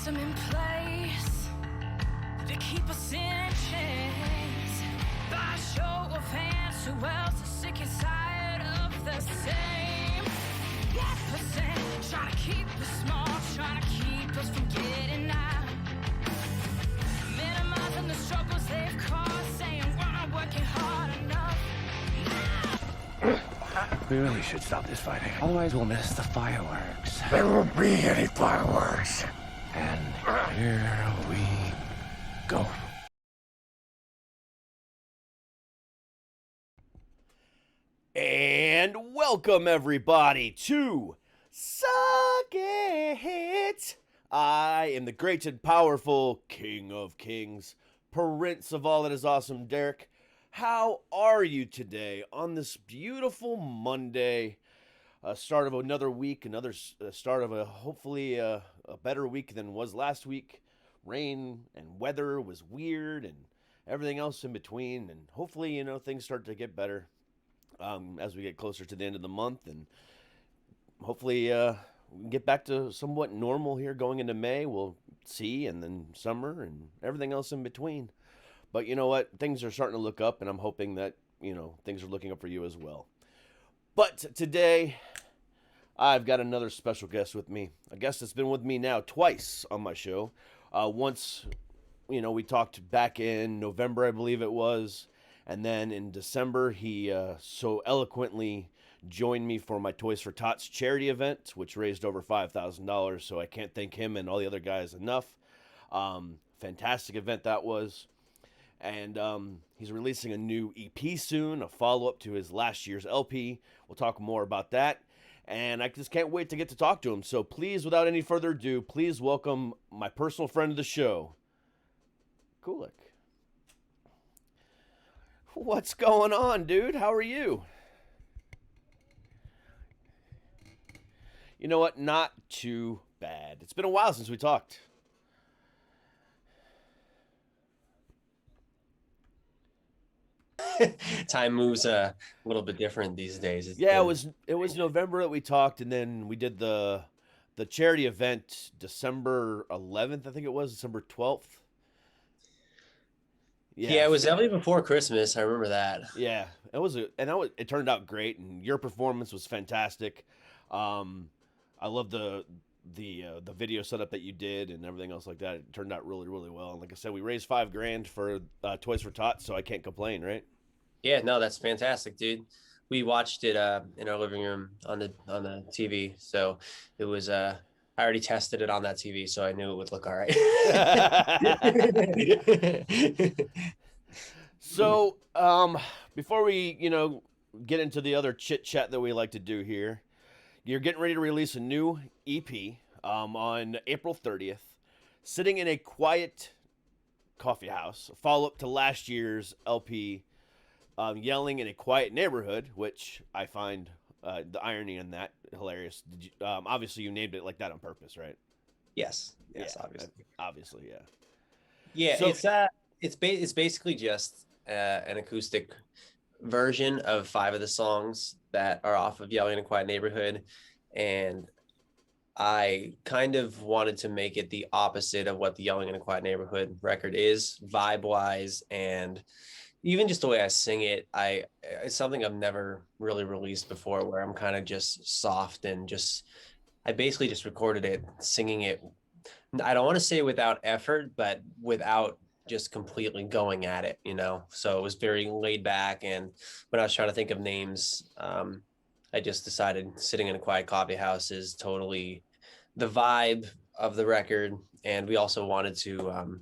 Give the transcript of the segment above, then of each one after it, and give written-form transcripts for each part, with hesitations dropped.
system in place to keep us in chains. By show of hands, who else is sick and tired of the same? 1% trying to keep us small, trying to keep us from getting out. Minimizing the struggles they've caused, saying we're not working hard enough. We really should stop this fighting. Otherwise, we'll miss the fireworks. There won't be any fireworks. And here we go. And welcome, everybody, to Suck It. I am the great and powerful King of Kings, Prince of all that is awesome, Derek. How are you today on this beautiful Monday? Start of another week, another start of hopefully a better week than was last week. Rain and weather was weird and everything else in between. And hopefully, things start to get better as we get closer to the end of the month. And hopefully we can get back to somewhat normal here going into May. We'll see, and then summer and everything else in between. But you know what? Things are starting to look up, and I'm hoping that, things are looking up for you as well. But today, I've got another special guest with me. A guest that's been with me now twice on my show. Once, we talked back in November, I believe it was. And then in December, he so eloquently joined me for my Toys for Tots charity event, which raised over $5,000. So I can't thank him and all the other guys enough. Fantastic event that was. And he's releasing a new EP soon, a follow-up to his last year's LP. We'll talk more about that. And I just can't wait to get to talk to him. So please, without any further ado, please welcome my personal friend of the show, Kulick. What's going on, dude? How are you? You know what? Not too bad. It's been a while since we talked. Time moves a little bit different these days. Yeah, it was November that we talked, and then we did the charity event December 11th, I think it was, December 12th. Yeah, it was definitely before Christmas. I remember that. Yeah, it turned out great, and your performance was fantastic. I love the video setup that you did and everything else like that. It turned out really, really well. And like I said, we raised $5,000 for Toys for Tots, so I can't complain, right? Yeah, no, that's fantastic, dude. We watched it in our living room on the TV, so it was I already tested it on that TV, so I knew it would look all right. So, before we, get into the other chit chat that we like to do here, you're getting ready to release a new EP on April 30th, sitting in a Quiet Coffeehouse, a follow-up to last year's LP, Yelling in a Quiet Neighborhood, which I find the irony in that hilarious. Did you, obviously, you named it like that on purpose, right? Yes, Yeah, obviously, yeah. Yeah, So, it's basically just an acoustic version of 5 of the songs that are off of Yelling in a Quiet Neighborhood, and I kind of wanted to make it the opposite of what the Yelling in a Quiet Neighborhood record is, vibe-wise, and even just the way I sing it. It's something I've never really released before, where I'm kind of just soft and I basically just recorded it, singing it. I don't want to say without effort, but without just completely going at it, So it was very laid back. And when I was trying to think of names, I just decided Sitting in a Quiet Coffeehouse is totally the vibe of the record. And we also wanted to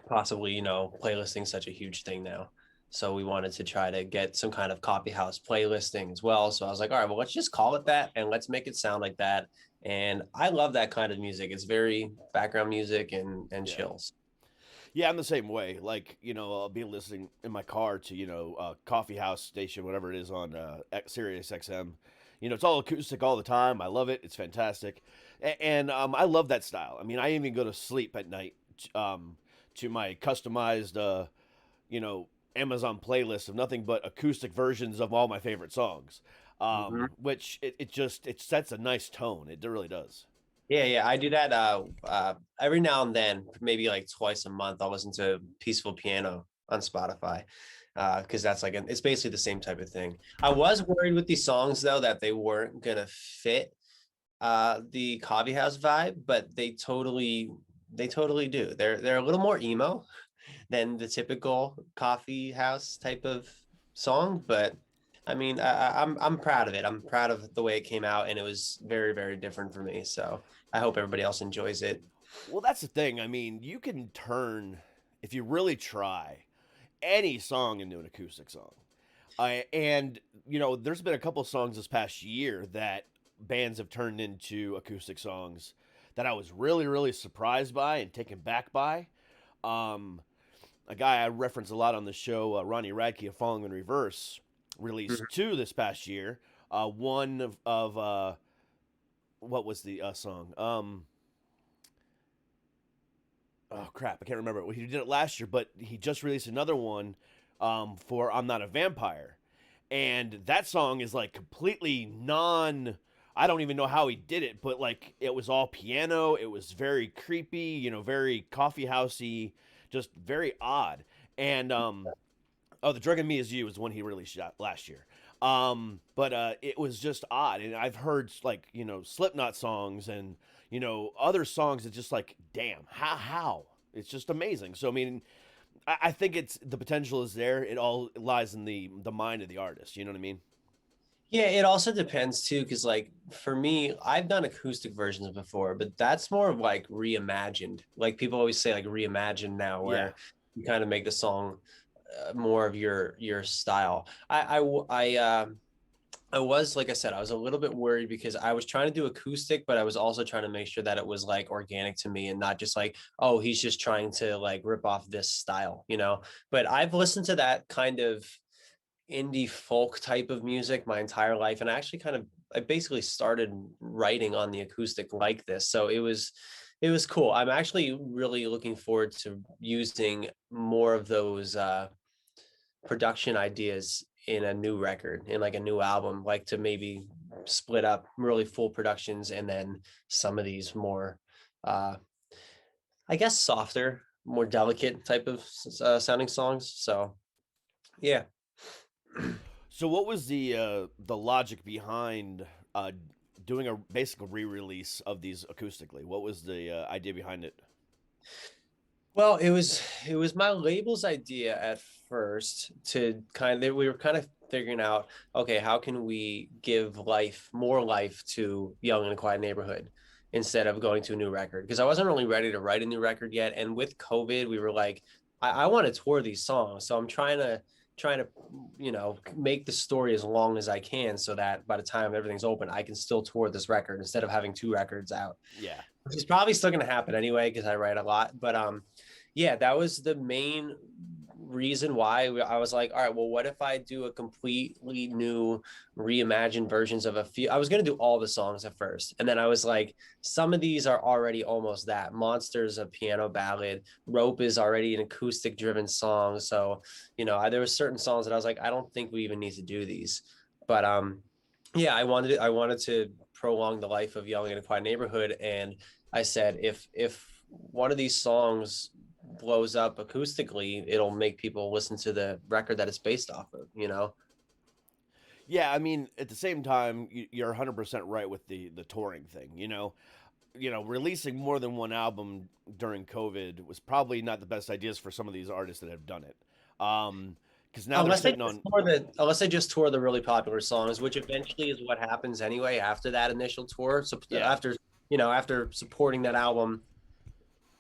possibly, playlisting such a huge thing now. So we wanted to try to get some kind of coffeehouse playlisting as well. So I was like, all right, well, let's just call it that and let's make it sound like that. And I love that kind of music. It's very background music and chills. Yeah, I'm the same way. Like, I'll be listening in my car to, coffee house station, whatever it is on Sirius XM. It's all acoustic all the time. I love it. It's fantastic. And I love that style. I mean, I even go to sleep at night to my customized, Amazon playlist of nothing but acoustic versions of all my favorite songs, which it sets a nice tone. It really does. Yeah, I do that every now and then, maybe like twice a month. I'll listen to Peaceful Piano on Spotify because that's like it's basically the same type of thing. I was worried with these songs though that they weren't gonna fit the coffee house vibe, but they totally do. They're a little more emo than the typical coffee house type of song, but I mean, I'm proud of it. I'm proud of the way it came out, and it was very, very different for me. So I hope everybody else enjoys it. Well, that's the thing. I mean, you can turn, if you really try, any song into an acoustic song. And there's been a couple songs this past year that bands have turned into acoustic songs that I was really, really surprised by and taken back by. Um, a guy I reference a lot on the show, Ronnie Radke of Falling in Reverse, released Mhm. two this past year. One of what was the song? Oh crap, I can't remember. Well, he did it last year, but he just released another one for "I'm Not a Vampire," and that song is like completely non. I don't even know how he did it, but like it was all piano. It was very creepy, very coffee housey, just very odd. And oh, "The Drug in Me Is You" was the one he released last year. But it was just odd, and I've heard like Slipknot songs and other songs that just like, damn, how it's just amazing. So I mean, I think it's the potential is there. It all lies in the mind of the artist. You know what I mean? Yeah, it also depends too, because like for me, I've done acoustic versions before, but that's more of like reimagined. Like people always say, like reimagined now, Yeah. where you kind of make the song more of your style. I was, like I said, I was a little bit worried because I was trying to do acoustic, but I was also trying to make sure that it was like organic to me and not just like, oh, he's just trying to like rip off this style, you know? But I've listened to that kind of indie folk type of music my entire life. And I basically started writing on the acoustic like this. So it was cool. I'm actually really looking forward to using more of those production ideas in a new record, in like a new album, like to maybe split up really full productions and then some of these more uh I guess softer, more delicate type of sounding songs. So yeah. So what was the logic behind doing a basic re-release of these acoustically? What was the idea behind it? Well, it was my label's idea at first to we were kind of figuring out, okay, how can we give more life to Young and Quiet Neighborhood instead of going to a new record? Because I wasn't really ready to write a new record yet. And with COVID, we were like, I want to tour these songs. So I'm trying to, make the story as long as I can so that by the time everything's open, I can still tour this record instead of having two records out, Yeah. which is probably still going to happen anyway because I write a lot. But yeah, that was the main reason why I was like, all right, well, what if I do a completely new reimagined versions of a few? I was going to do all the songs at first. And then I was like, some of these are already almost that. Monster's a piano ballad. Rope is already an acoustic driven song. So, there were certain songs that I was like, I don't think we even need to do these. But yeah, I wanted to prolong the life of Yelling in a Quiet Neighborhood. And I said, if one of these songs blows up acoustically, it'll make people listen to the record that it's based off of. Yeah, I mean, at the same time, you're 100% right with the touring thing. Releasing more than one album during COVID was probably not the best ideas for some of these artists that have done it. Because now they're Unless they sitting just on. tour the really popular songs, which eventually is what happens anyway after that initial tour. So Yeah. after supporting that album,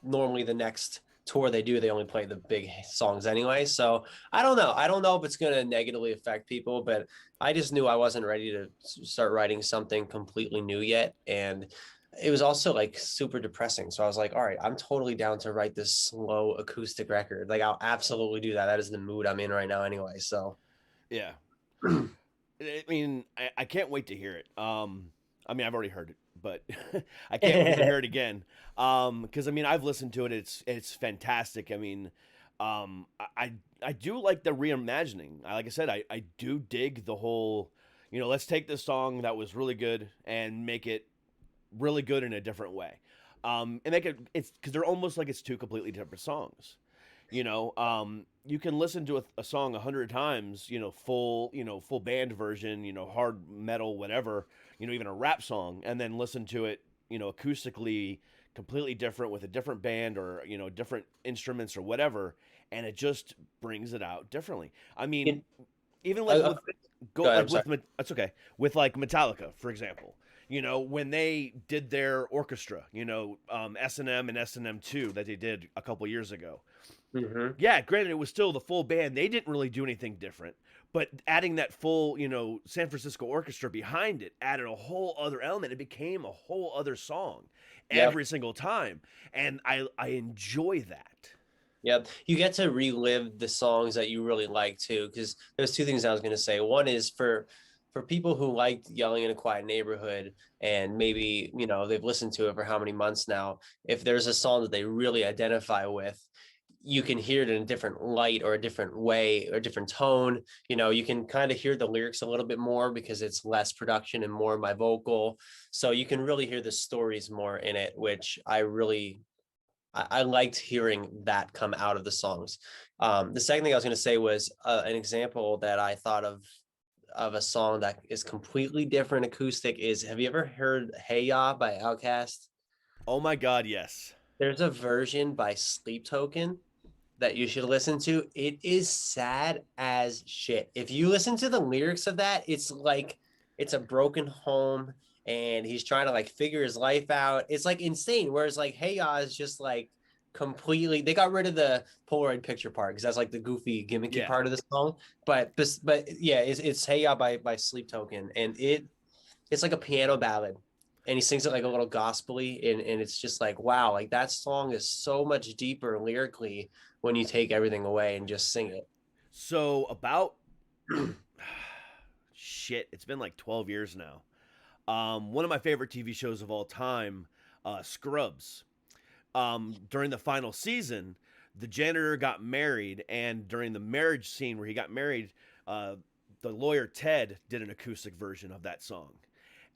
normally the next tour they do, they only play the big songs anyway. So I don't know. I don't know if it's going to negatively affect people, but I just knew I wasn't ready to start writing something completely new yet. And it was also like super depressing. So I was like, all right, I'm totally down to write this slow acoustic record. Like I'll absolutely do that. That is the mood I'm in right now anyway. So Yeah. I mean, I can't wait to hear it. I mean, I've already heard it, but I can't wait to hear it again. Because I mean, I've listened to it. It's fantastic. I mean, I do like the reimagining. Like I said, I do dig the whole. Let's take this song that was really good and make it really good in a different way. And make it's because they're almost like it's two completely different songs. You can listen to a song 100 times, full band version, hard metal, whatever, even a rap song, and then listen to it, acoustically completely different with a different band or, different instruments or whatever. And it just brings it out differently. I mean, It- even uh, like uh, with Go ahead. I'm sorry. that's okay, with like Metallica, for example, when they did their orchestra, S&M and S&M2 that they did a couple years ago. Hmm. Yeah, granted, it was still the full band. They didn't really do anything different, but adding that full, San Francisco orchestra behind it added a whole other element. It became a whole other song Yep. every single time, and I enjoy that. Yep. You get to relive the songs that you really like too, because there's two things I was going to say. One is for people who liked Yelling in a Quiet Neighborhood, and maybe, they've listened to it for how many months now. If there's a song that they really identify with, you can hear it in a different light or a different way or a different tone. You can kind of hear the lyrics a little bit more because it's less production and more my vocal. So you can really hear the stories more in it, which I liked hearing that come out of the songs. The second thing I was going to say was an example that I thought of a song that is completely different acoustic is, have you ever heard Hey Ya by Outkast? Oh my God, yes. There's a version by Sleep Token that you should listen to. It is sad as shit. If you listen to the lyrics of that, it's like it's a broken home and he's trying to like figure his life out. It's like insane. Whereas like Hey Ya is just like completely, they got rid of the Polaroid picture part because that's like the goofy gimmicky Yeah. part of the song. But yeah, it's Hey Ya by Sleep Token, and it's like a piano ballad, and he sings it like a little gospely, and it's just like, wow, like that song is so much deeper lyrically when you take everything away and just sing it. So about shit, it's been like 12 years now. One of my favorite TV shows of all time, Scrubs. During the final season, the janitor got married, and during the marriage scene where he got married, the lawyer Ted did an acoustic version of that song.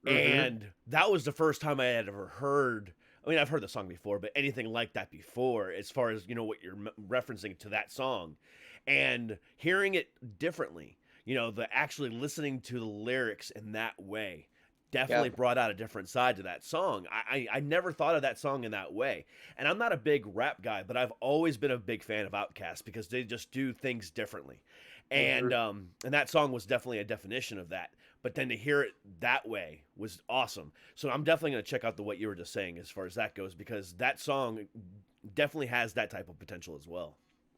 Mm-hmm. And that was the first time I had ever heard. I mean, I've heard the song before, but anything like that before, as far as what you're referencing to that song, and hearing it differently, the actually listening to the lyrics in that way, definitely Yep. brought out a different side to that song. I never thought of that song in that way, and I'm not a big rap guy, but I've always been a big fan of Outkast because they just do things differently, Mm-hmm. and that song was definitely a definition of that. But then to hear it that way was awesome. So I'm definitely going to check out what you were just saying as far as that goes, because that song definitely has that type of potential as well.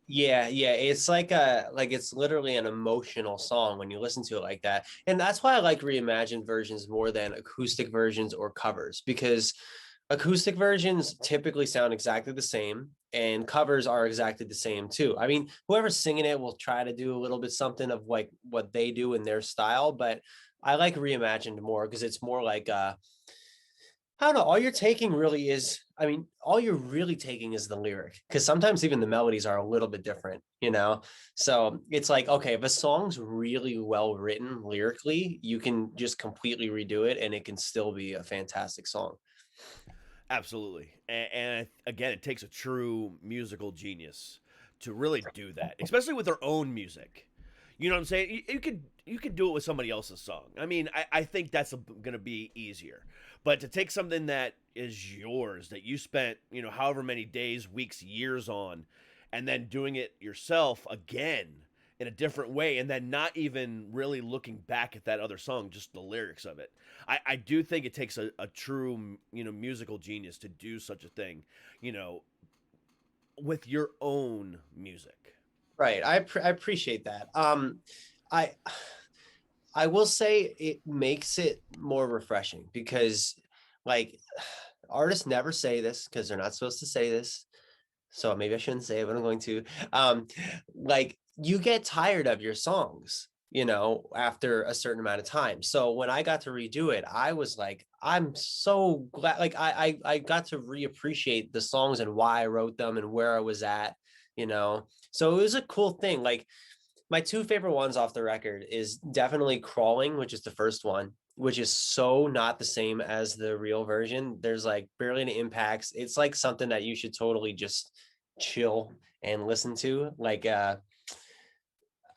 Yeah, it's like it's literally an emotional song when you listen to it like that. And that's why I like reimagined versions more than acoustic versions or covers, because acoustic versions typically sound exactly the same and covers are exactly the same too. I mean, whoever's singing it will try to do a little bit something of like what they do in their style, but I like reimagined more because it's more like I don't know. All you're taking really is, I mean, all you're really taking is the lyric, because sometimes even the melodies are a little bit different. So it's like, okay, if a song's really well written lyrically, you can just completely redo it and it can still be a fantastic song. Absolutely. And again, it takes a true musical genius to really do that, especially with their own music. You know what I'm saying? You could do it with somebody else's song. I mean, I think that's going to be easier. But to take something that is yours, that you spent, however many days, weeks, years on, and then doing it yourself again in a different way, and then not even really looking back at that other song, just the lyrics of it. I do think it takes a true, musical genius to do such a thing, you know, with your own music. Right. I appreciate that. I I will say it makes it more refreshing because like artists never say this because they're not supposed to say this. So maybe I shouldn't say it, but I'm going to. Um, like you get tired of your songs, after a certain amount of time. So when I got to redo it, I was like, I'm so glad. Like I got to reappreciate the songs and why I wrote them and where I was at. So it was a cool thing. Like my two favorite ones off the record is definitely Crawling, which is the first one. which is so not the same as the real version. There's like barely any impacts. It's like something that you should totally just chill and listen to,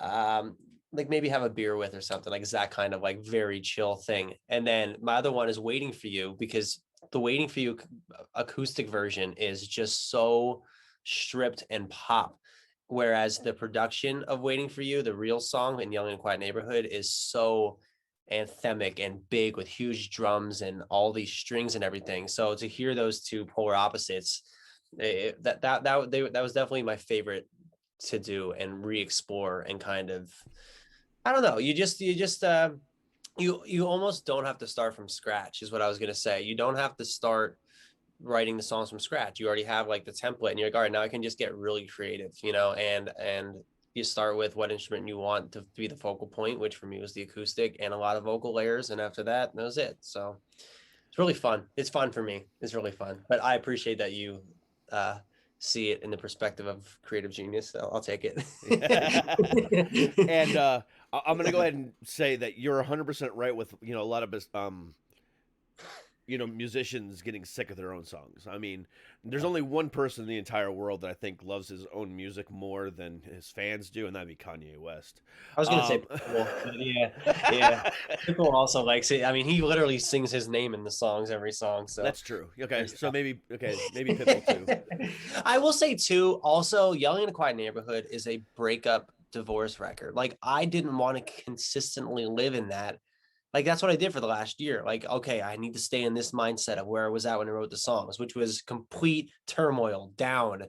um like maybe have a beer with or something. Like it's that kind of like very chill thing. And then my other one is Waiting for You, because the Waiting for You acoustic version is just so stripped and pop, whereas the production of Waiting for You, the real song in Young and Quiet Neighborhood, is so anthemic and big with huge drums and all these strings and everything. So to hear those two polar opposites, that was definitely my favorite to do and re-explore. And kind of, I don't know, you almost don't have to start from scratch, is what I was going to say. You don't have to start writing the songs from scratch. You already have like the template, and you're like, all right, now I can just get really creative, and you start with what instrument you want to be the focal point, which for me was the acoustic, and a lot of vocal layers, and after that was it. So it's really fun. It's fun for me. It's really fun. But I appreciate that you see it in the perspective of creative genius. So I'll take it. And I'm gonna go ahead and say that you're 100% right with a lot of musicians getting sick of their own songs. I mean, there's only one person in the entire world that I think loves his own music more than his fans do, and that'd be Kanye West. I was gonna say Pitbull, but yeah. Pitbull also likes it. I mean, he literally sings his name in the songs, every song. So That's true. Okay, so maybe Pitbull too. I will say too, also, Yelling in a Quiet Neighborhood is a breakup divorce record. Like, I didn't want to consistently live in that. Like, that's what I did for the last year. Like, okay, I need to stay in this mindset of where I was at when I wrote the songs, which was complete turmoil, down,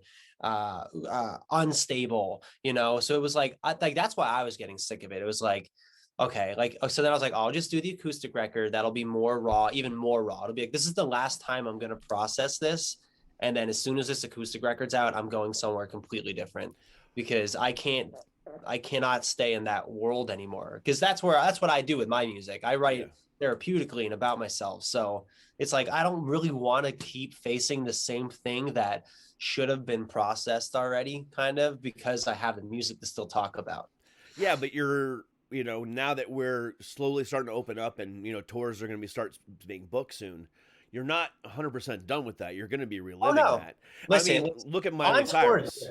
unstable, So it was like, that's why I was getting sick of it. It was like, okay, so then I was like, I'll just do the acoustic record. That'll be more raw, even more raw. It'll be like, this is the last time I'm going to process this. And then as soon as this acoustic record's out, I'm going somewhere completely different, because I cannot stay in that world anymore, because that's what I do with my music. I write therapeutically and about myself. So it's like, I don't really want to keep facing the same thing that should have been processed already, kind of, because I have the music to still talk about. Yeah, but you're now that we're slowly starting to open up and tours are going to start being booked soon, you're not 100% done with that. You're going to be reliving that. Listen, look at Miley Cyrus.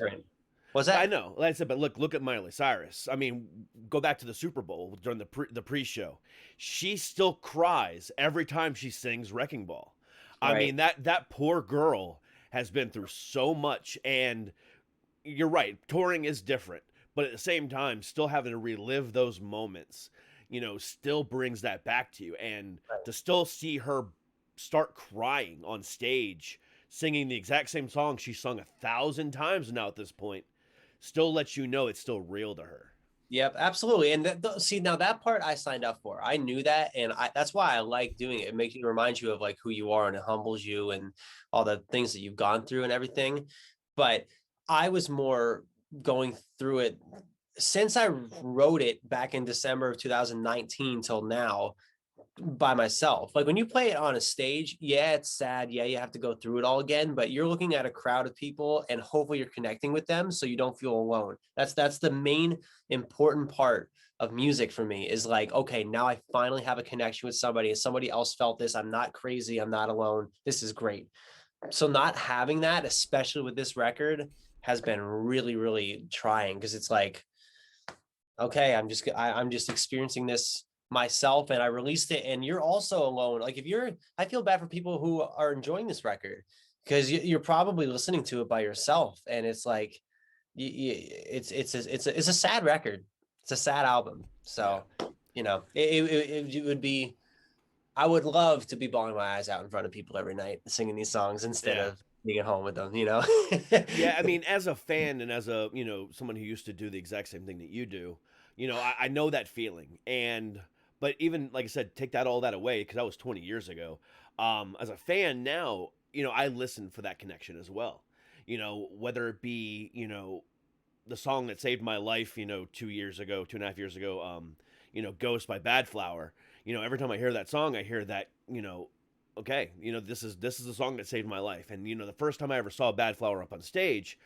Was that? I know, like I said, but look at Miley Cyrus. I mean, go back to the Super Bowl during the pre-show. She still cries every time she sings Wrecking Ball. I mean, that poor girl has been through so much, and you're right, touring is different, but at the same time, still having to relive those moments, still brings that back to you, and to still see her start crying on stage, singing the exact same song she sung 1,000 times now at this point, still lets you know it's still real to her. Yep, absolutely. And see, now that part I signed up for. I knew that, and that's why I like doing it. It makes you remind you of like who you are, and it humbles you and all the things that you've gone through and everything. But I was more going through it since I wrote it back in December of 2019 till now, by myself. Like, when you play it on a stage, yeah, it's sad. Yeah, you have to go through it all again, but you're looking at a crowd of people, and hopefully you're connecting with them so you don't feel alone. That's the main important part of music for me, is like, okay, now I finally have a connection with somebody, and somebody else felt this. I'm not crazy. I'm not alone. This is great. So not having that, especially with this record, has been really, really trying, because it's like, okay, I'm just experiencing this myself, and I released it, and you're also alone. Like, I feel bad for people who are enjoying this record, because you're probably listening to it by yourself, and it's like, it's a sad record. It's a sad album. So, it would be, I would love to be bawling my eyes out in front of people every night singing these songs instead of being at home with them, Yeah, I mean, as a fan and as a, someone who used to do the exact same thing that you do, I know that feeling. But even, like I said, take all that away, because that was 20 years ago. As a fan now, I listen for that connection as well. Whether it be, the song that saved my life, 2.5 years ago, Ghost by Bad Flower. Every time I hear that song, I hear that, okay, this is the song that saved my life. And, the first time I ever saw Bad Flower up on stage,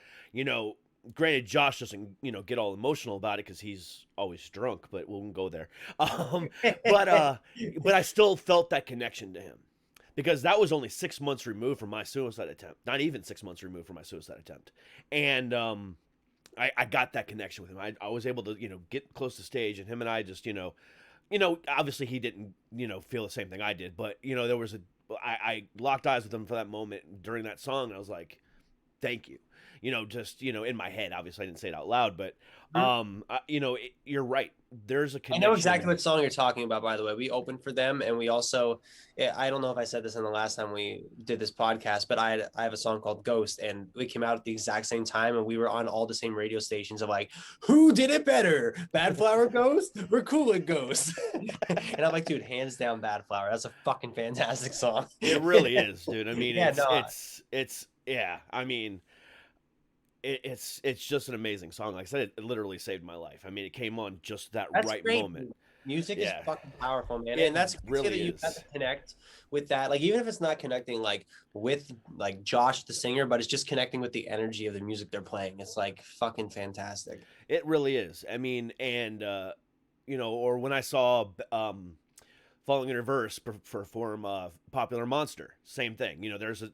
granted, Josh doesn't, get all emotional about it because he's always drunk, but we won't go there. Um, but I still felt that connection to him because that was only 6 months removed from my suicide attempt. Not even 6 months removed from my suicide attempt, and I got that connection with him. I was able to, get close to stage, and him and I just, obviously he didn't, feel the same thing I did, but there was I locked eyes with him for that moment during that song, and I was like, thank you. Just, in my head, obviously I didn't say it out loud, but, you're right. There's a I connection know exactly there. what song you're talking about, by the way. We opened for them, and we also, I don't know if I said this in the last time we did this podcast, but I have a song called Ghost, and we came out at the exact same time, and we were on all the same radio stations of like, who did it better, Bad Flower Ghost or Kulick Ghost? And I'm like, dude, hands down Bad Flower. That's a fucking fantastic song. It really is, dude. I mean, Yeah, no, yeah. I mean, it's just an amazing song. Like I said, it literally saved my life. I mean, it came on just that that's right great. moment. Music is Yeah, fucking powerful, man. it And that's great really that you got is. to connect with that. Like, even if it's not connecting like with like Josh, the singer, but it's just connecting with the energy of the music they're playing. It's like fucking fantastic. It really is. I mean, and or when I saw Falling in Reverse perform Popular Monster, same thing.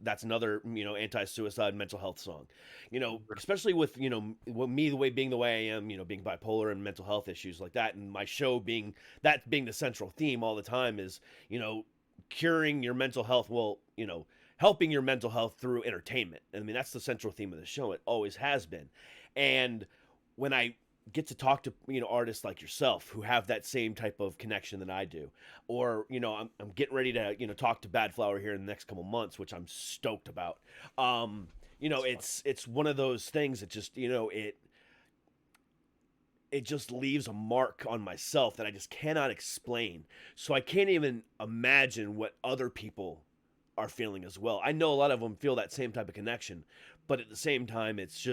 That's another anti-suicide mental health song. Especially with me the way being the way I am, being bipolar and mental health issues like that, and my show being the central theme all the time is curing your mental health. Well, helping your mental health through entertainment. I mean, that's the central theme of the show. It always has been. And when I get to talk to artists like yourself who have that same type of connection that I do, or I'm getting ready to talk to Bad Flower here in the next couple months, which I'm stoked about. It's one of those things that just it just leaves a mark on myself that I just cannot explain. So I can't even imagine what other people are feeling as well. I know a lot of them feel that same type of connection, but at the same time, it's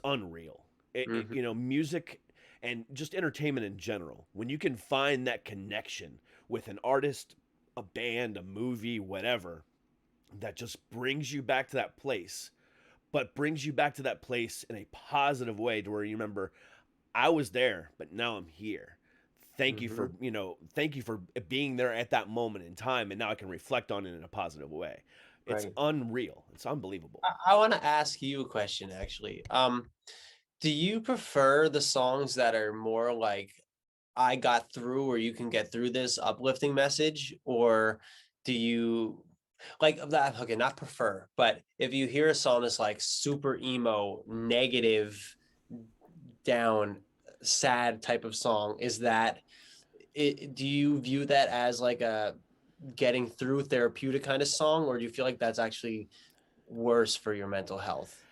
unreal. Mhm. Music and just entertainment in general. When you can find that connection with an artist, a band, a movie, whatever, that just brings you back to that place, but brings you back to that place in a positive way to where you remember, I was there, but now I'm here. Mhm. Thank you for being there at that moment in time, and now I can reflect on it in a positive way. It's Right. unreal. It's unbelievable. I want to ask you a question, actually. Do you prefer the songs that are more like I got through or you can get through this uplifting message? Or do you like that? Okay, not prefer, but if you hear a song that's like super emo, negative, down, sad type of song, is that it? Do you view that as like a getting through therapeutic kind of song, or do you feel like that's actually worse for your mental health?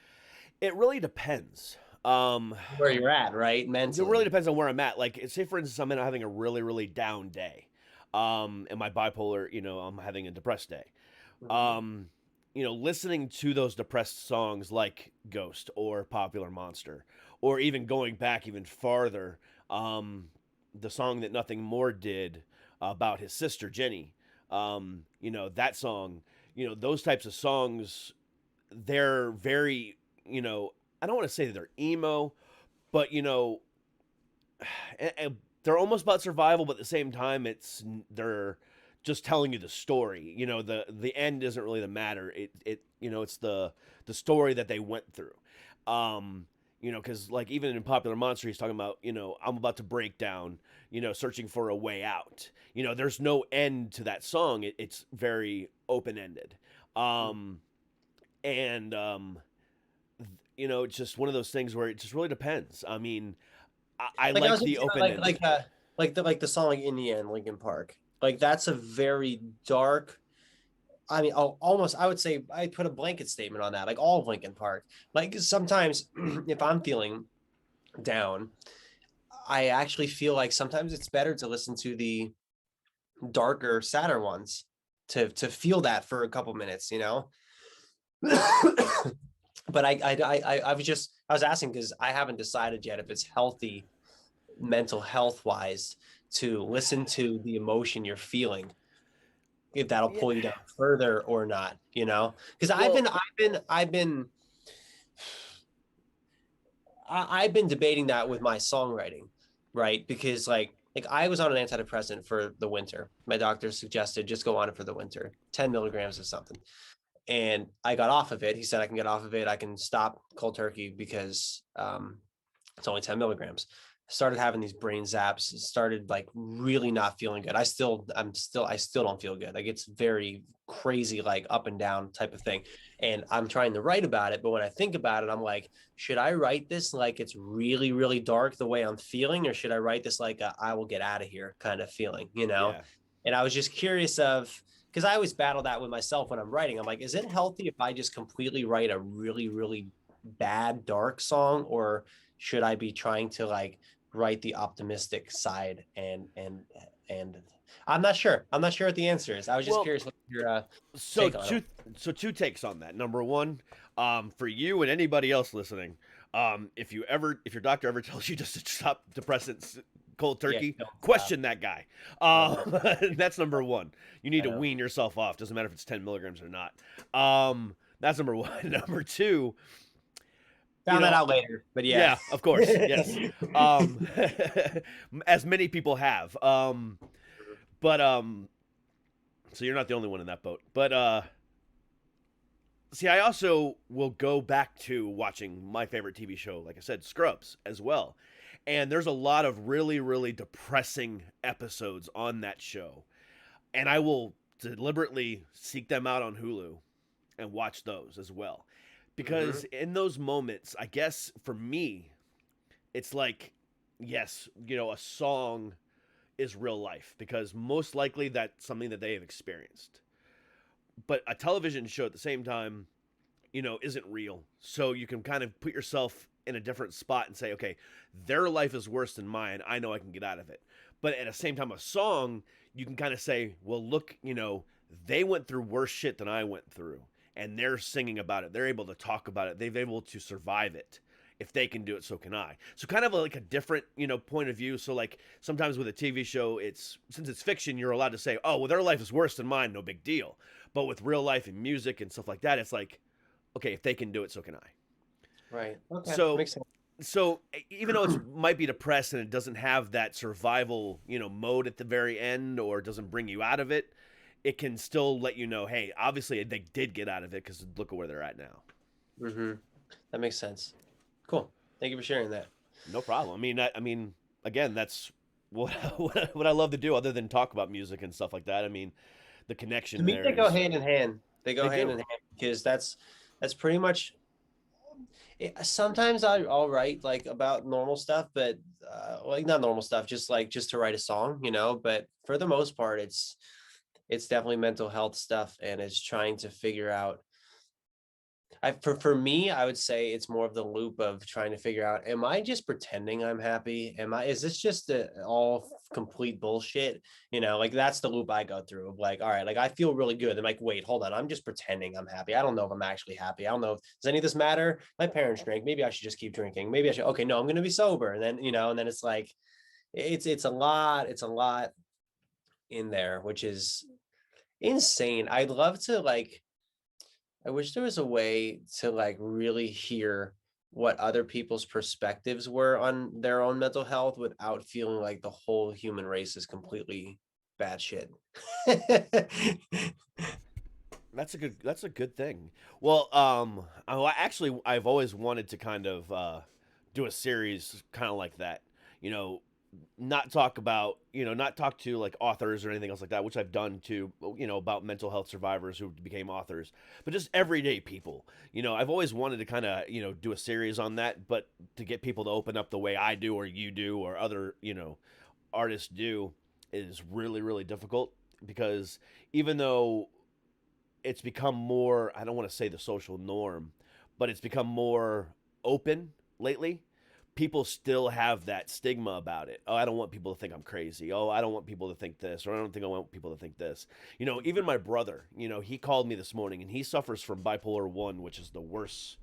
It really depends. Um, Where you're at, right? it really Mentally. depends on where I'm at. Like, say for instance, having a really, really down day, and my bipolar, I'm having a depressed day. Mhm. Um, listening to those depressed songs like Ghost or Popular Monster, or even going back even farther, the song that Nothing More did about his sister Jenny. That song. Those types of songs. They're very, I don't want to say that they're emo, but and they're almost about survival, but at the same time, they're just telling you the story. The end isn't really the matter. It's the story that they went through. Because like even in Popular Monster, he's talking about I'm about to break down. Searching for a way out. There's no end to that song. It's very open ended. Um, and it's just one of those things where it just really depends. I mean, I Like I like was the just open like ended. the song like in the end, Linkin Park. Like that's a very dark. I mean, almost I would say I put a blanket statement on that. Like all of Linkin Park. Like sometimes if I'm feeling down, I actually feel like sometimes it's better to listen to the darker, sadder ones to feel that for a couple minutes, you know. But I was asking because I haven't decided yet if it's healthy mental health wise to listen to the emotion you're feeling, if that'll Yeah. pull you down further or not, you know. Because Well, I've been I've been debating that with my songwriting, right? Because like I was on an antidepressant for the winter. My doctor suggested just go on it for the winter, 10 milligrams or something. And I got off of it. He said I can get off of it. I can stop cold turkey because it's only 10 milligrams. Started having these brain zaps, started like really not feeling good. I still don't feel good. Like it's very crazy, like up and down type of thing. And I'm trying to write about it. But when I think about it, I'm like, should I write this like it's really, really dark the way I'm feeling? Or should I write this like I will get out of here kind of feeling, you know? Yeah. And I was just curious because I always battle that with myself when I'm writing. I'm like, is it healthy if I just completely write a really, really bad, dark song? Or should I be trying to like write the optimistic side? And I'm not sure. I'm not sure what the answer is. I was just Well, curious what your so take on two it. so two takes on that. Number one, for you and anybody else listening, if your doctor ever tells you just to stop depressants cold Yeah, turkey, don't stop. question that guy. Uh-huh. That's number one. You need I to know. wean yourself off. Doesn't matter if it's 10 milligrams or not. That's number one. Number two, you Found that know, out later, but yeah. yeah, of course, yes. As many people have. But so you're not the only one in that boat. But see, I also will go back to watching my favorite TV show, like I said, Scrubs, as well. And there's a lot of really, really depressing episodes on that show. And I will deliberately seek them out on Hulu and watch those as well. Hmm. Because in those moments, I guess for me, it's like, yes, a song is real life because most likely that's something that they have experienced. But a television show at the same time, isn't real. So you can kind of put yourself in a different spot and say, okay, their life is worse than mine. I know I can get out of it. But at the same time, a song, you can kind of say, well, look, they went through worse shit than I went through. And they're singing about it. They're able to talk about it. They've able to survive it. If they can do it, so can I. So kind of like a different, point of view. So like sometimes with a TV show, since it's fiction, you're allowed to say, oh, well, their life is worse than mine. No big deal. But with real life and music and stuff like that, it's like, okay, if they can do it, so can I. Right. Okay. So, Makes sense. even though it might be depressed and it doesn't have that survival, mode at the very end, or doesn't bring you out of it, it can still let you know, hey, obviously they did get out of it because look at where they're at now. Hmm. That makes sense. Cool. Thank you for sharing that. No problem. Again, that's what what I love to do, other than talk about music and stuff like that. I mean, the To connection me, there they go is hand in hand. They go they hand do. in hand because that's pretty much. Sometimes I'll write like about normal stuff, but like not normal stuff, just to write a song, But for the most part, it's definitely mental health stuff, and it's trying to figure out. For me, I would say it's more of the loop of trying to figure out, am I just pretending I'm happy? Is this just all complete bullshit? Like that's the loop I go through of like, all right, like I feel really good. I'm like, wait, hold on. I'm just pretending I'm happy. I don't know if I'm actually happy. I don't know does any of this matter? My parents drink. Maybe I should just keep drinking. Maybe I should, okay, no, I'm going to be sober. And then, and then it's like, it's a lot in there, which is insane. I'd love to like, I wish there was a way to like really hear what other people's perspectives were on their own mental health without feeling like the whole human race is completely bad shit. That's a good thing. Well, I've always wanted to kind of do a series kind of like that. You know, not talk to like authors or anything else like that, which I've done too, about mental health survivors who became authors, but just everyday people. I've always wanted to kind of, do a series on that, but to get people to open up the way I do or you do or other, artists do is really, really difficult because even though it's become more, I don't want to say the social norm, but it's become more open lately. People still have that stigma about it. Oh, I don't want people to think I'm crazy. Oh, I don't want people to think this, or I don't think I want people to think this. Even my brother, he called me this morning and he suffers from bipolar 1, which is the worst,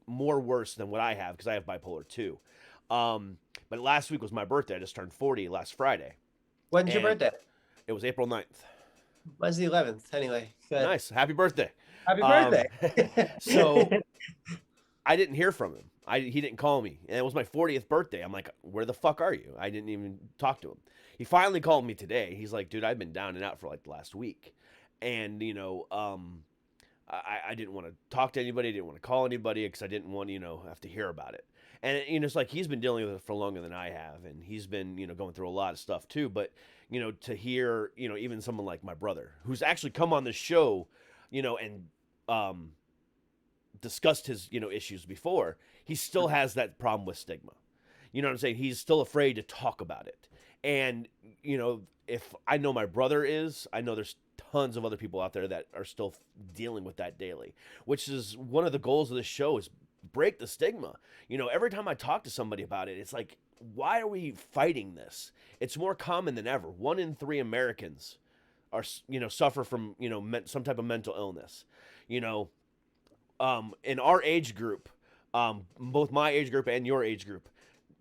more worse than what I have because I have bipolar 2. But last week was my birthday. I just turned 40 last Friday, When's your and birthday? it was April 9th. Mine's the 11th. Anyway, good. Nice. Happy birthday. Happy Um, birthday. so I didn't hear from him. He didn't call me, and it was my 40th birthday. I'm like, where the fuck are you? I didn't even talk to him. He finally called me today. He's like, dude, I've been down and out for like the last week, and I didn't want to talk to anybody. I didn't want to call anybody because I didn't want have to hear about it. And it's like he's been dealing with it for longer than I have, and he's been going through a lot of stuff too. But to hear even someone like my brother, who's actually come on the show, and discussed his issues before, he still has that problem with stigma. You know what I'm saying? He's still afraid to talk about it. And if I know my brother is, I know there's tons of other people out there that are still dealing with that daily, which is one of the goals of this show, is break the stigma. Every time I talk to somebody about it, it's like, why are we fighting this? It's more common than ever. 1 in 3 Americans are suffer from some type of mental illness. In our age group, both my age group and your age group,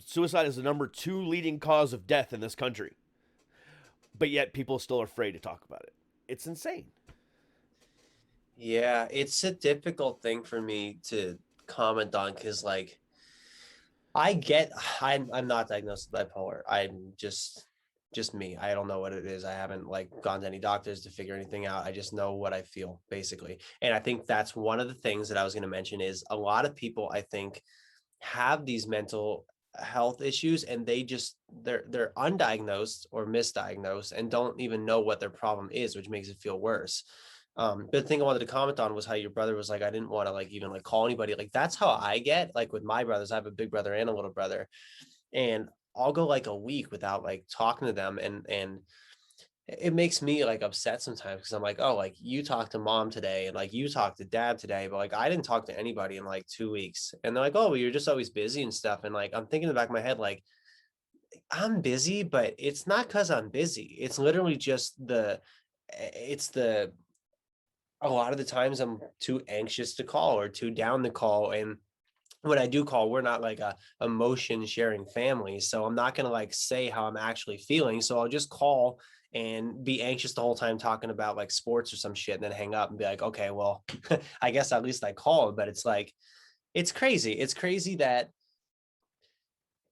suicide is the number 2 leading cause of death in this country. But yet people still are afraid to talk about it. It's insane. Yeah, it's a difficult thing for me to comment on because, like, I'm not diagnosed with bipolar. I'm just me. I don't know what it is. I haven't like gone to any doctors to figure anything out. I just know what I feel basically. And I think that's one of the things that I was going to mention is a lot of people, I think, have these mental health issues and they're undiagnosed or misdiagnosed and don't even know what their problem is, which makes it feel worse. But the thing I wanted to comment on was how your brother was like, I didn't want to like even like call anybody. Like that's how I get like with my brothers. I have a big brother and a little brother, and I'll go like a week without like talking to them, and it makes me like upset sometimes because I'm like, oh, like you talked to mom today and like you talked to dad today, but like I didn't talk to anybody in like 2 weeks. And they're like, oh, well, you're just always busy and stuff. And like I'm thinking in the back of my head, like I'm busy, but it's not because I'm busy. It's literally just it's the a lot of the times I'm too anxious to call or too down to call. And when I do call, we're not like a emotion sharing family. So I'm not going to like say how I'm actually feeling. So I'll just call and be anxious the whole time talking about like sports or some shit and then hang up and be like, okay, well, I guess at least I called. But it's like, it's crazy. It's crazy that,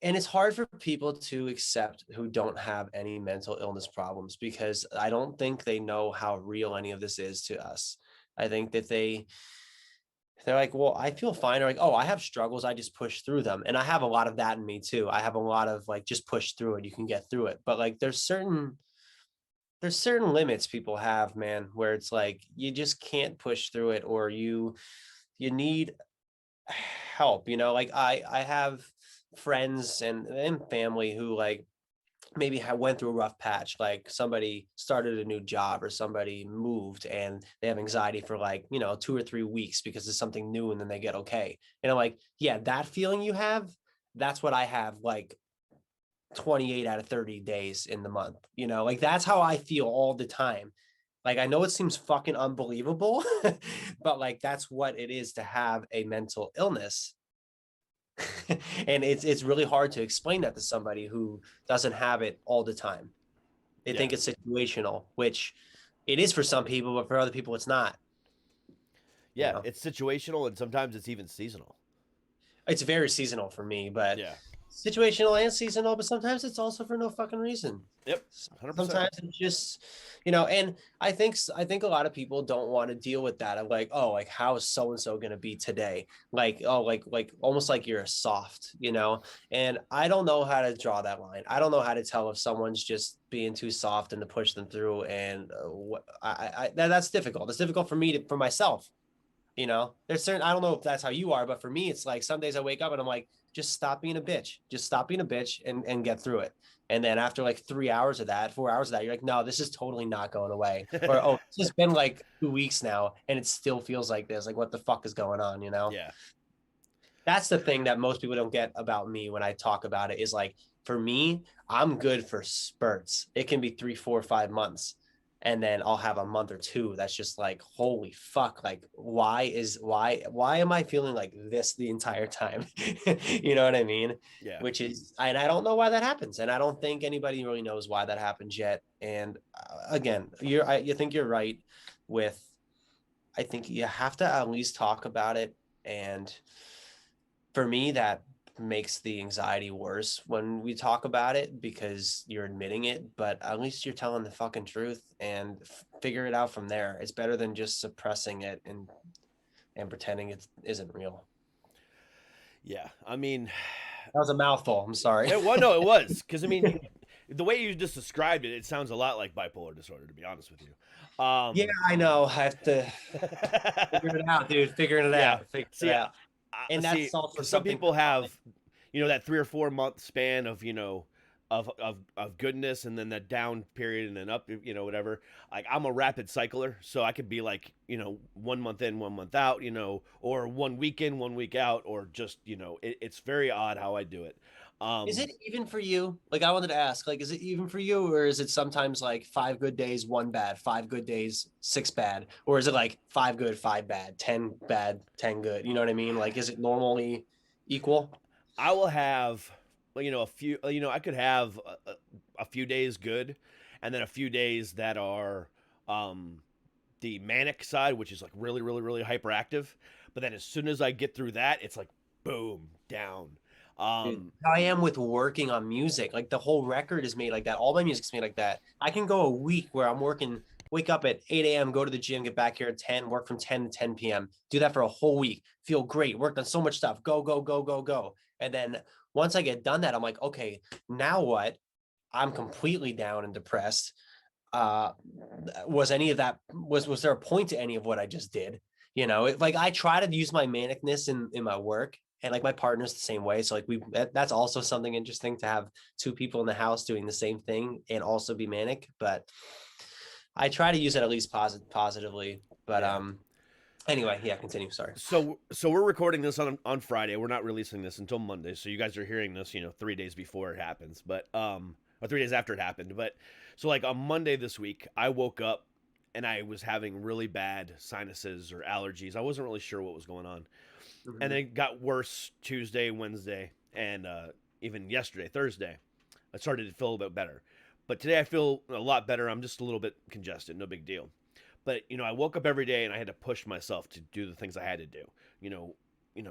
and it's hard for people to accept who don't have any mental illness problems because I don't think they know how real any of this is to us. I think that they're like, well, I feel fine. Or like, oh, I have struggles. I just push through them. And I have a lot of that in me too. I have a lot of like, just push through it. You can get through it. But like, there's certain limits people have, man, where it's like, you just can't push through it or you need help, like I have friends and family who like maybe went through a rough patch, like somebody started a new job or somebody moved and they have anxiety for like 2 or 3 weeks because it's something new and then they get okay. And I'm like, yeah, that feeling you have, that's what I have like 28 out of 30 days in the month, like that's how I feel all the time. Like I know it seems fucking unbelievable but like that's what it is to have a mental illness. And it's really hard to explain that to somebody who doesn't have it all the time. They think it's situational, which it is for some people, but for other people it's not. Yeah, it's situational and sometimes it's even seasonal. It's very seasonal for me, but Yeah. situational and seasonal, but sometimes it's also for no fucking reason. Yep. 100%. Sometimes it's just, and I think a lot of people don't want to deal with that. Of like, oh, like how is so and so going to be today? Like, oh, like almost like you're a soft, And I don't know how to draw that line. I don't know how to tell if someone's just being too soft and to push them through. And that's difficult. It's difficult for me for myself. There's certain, I don't know if that's how you are, but for me, it's like some days I wake up and I'm like, just stop being a bitch. Just stop being a bitch and get through it. And then after like 3 hours of that, 4 hours of that, you're like, no, this is totally not going away. Or, oh, it's just been like 2 weeks now and it still feels like this. Like, what the fuck is going on, Yeah. That's the thing that most people don't get about me when I talk about it is like, for me, I'm good for spurts. It can be 3, 4, 5 months. And then I'll have a month or two that's just like, holy fuck, like why am I feeling like this the entire time? You know what I mean? Yeah. Which is, and I don't know why that happens. And I don't think anybody really knows why that happens yet. And again, you think you're right I think you have to at least talk about it. And for me, that makes the anxiety worse when we talk about it because you're admitting it, but at least you're telling the fucking truth and figure it out from there. It's better than just suppressing it and pretending it isn't real. Yeah, I mean, That was a mouthful. I'm sorry. no, it was because I mean, the way you just described it, it sounds a lot like bipolar disorder, to be honest with you. Yeah, I know. I have to figure it out, dude. Figuring it Yeah. out. Figure it See, out. And see, that's also because some something people have, that 3 or 4 month span of of goodness, and then that down period, and then up, whatever. Like I'm a rapid cycler, so I could be like 1 month in, 1 month out, or 1 week in, 1 week out, or just it's very odd how I do it. Is it even for you? Like, I wanted to ask, like, is it even for you, or is it sometimes like 5 good days, 1 bad, 5 good days, 6 bad, or is it like 5 good, 5 bad, 10 bad, 10 good? You know what I mean? Like, is it normally equal? I will have, a few, I could have a few days good, and then a few days that are um, the manic side, which is like really, really, really hyperactive. But then as soon as I get through that, it's like boom, down. Dude, Um, I am with working on music. Like the whole record is made like that. All my music's made like that. I can go a week where I'm working, wake up at 8 a.m., go to the gym, get back here at 10, work from 10 to 10 p.m. Do that for a whole week. Feel great. Worked on so much stuff. Go, go, go, go, go. And then once I get done that, I'm like, okay, now what? I'm completely down and depressed. Uh, was any of that was there a point to any of what I just did? Like I try to use my manicness in my work, and like my partner's the same way. So like that's also something interesting to have two people in the house doing the same thing and also be manic. But I try to use it at least positively. But yeah. anyway, yeah, continue. Sorry. So we're recording this on Friday. We're not releasing this until Monday. So you guys are hearing this, 3 days before it happens, but or 3 days after it happened. But so like on Monday this week, I woke up and I was having really bad sinuses or allergies. I wasn't really sure what was going on, and Mm-hmm. then it got worse Tuesday, Wednesday, and even yesterday, Thursday. I started to feel a bit better, but today I feel a lot better. I'm just a little bit congested. No big deal. But I woke up every day and I had to push myself to do the things I had to do.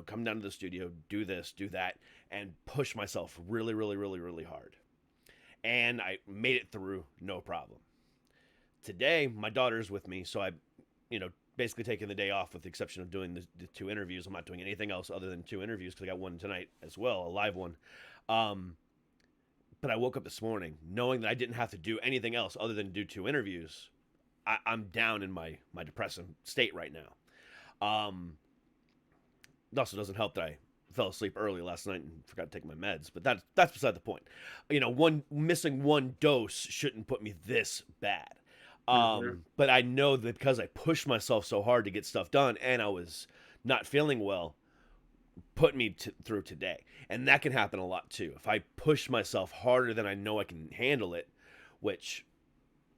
Come down to the studio, do this, do that, and push myself really, really, really, really hard. And I made it through, no problem. Today, my daughter's with me, so I, basically taking the day off with the exception of doing the 2 interviews. I'm not doing anything else other than 2 interviews because I got one tonight as well, a live one. Um, but I woke up this morning knowing that I didn't have to do anything else other than do 2 interviews. I'm down in my depressive state right now. It also doesn't help that I fell asleep early last night and forgot to take my meds, but that's beside the point. One missing one dose shouldn't put me this bad. Mm-hmm. But I know that because I pushed myself so hard to get stuff done and I was not feeling well, put me through today. And that can happen a lot too. If I push myself harder than I know I can handle it, which